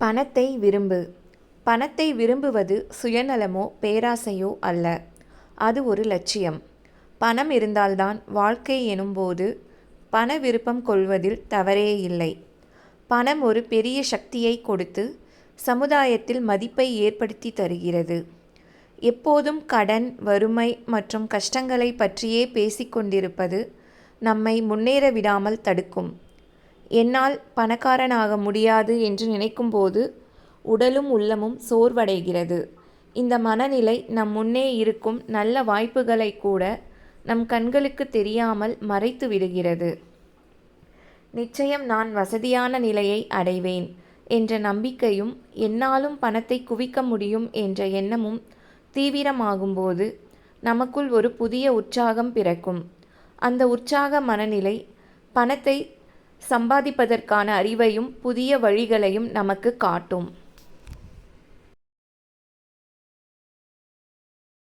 பணத்தை விரும்பு. பணத்தை விரும்புவது சுயநலமோ பேராசையோ அல்ல. அது ஒரு லட்சியம். பணம் இருந்தால்தான் வாழ்க்கை எனும்போது பண விருப்பம் கொள்வதில் தவறே இல்லை. பணம் ஒரு பெரிய சக்தியை கொடுத்து சமுதாயத்தில் மதிப்பை ஏற்படுத்தி தருகிறது. எப்போதும் கடன், வறுமை மற்றும் கஷ்டங்களை பற்றியே பேசிக்கொண்டிருப்பது நம்மை முன்னேற விடாமல் தடுக்கும். என்னால் பணக்காரனாக முடியாது என்று நினைக்கும்போது உடலும் உள்ளமும் சோர்வடைகிறது. இந்த மனநிலை நம் முன்னே இருக்கும் நல்ல வாய்ப்புகளை கூட நம் கண்களுக்கு தெரியாமல் மறைத்து விடுகிறது. நிச்சயம் நான் வசதியான நிலையை அடைவேன் என்ற நம்பிக்கையும் என்னாலும் பணத்தை குவிக்க முடியும் என்ற எண்ணமும் தீவிரமாகும்போது நமக்குள் ஒரு புதிய உற்சாகம் பிறக்கும். அந்த உற்சாக மனநிலை பணத்தை சம்பாதிப்பதற்கான அறிவையும் புதிய வழிகளையும் நமக்கு காட்டும்.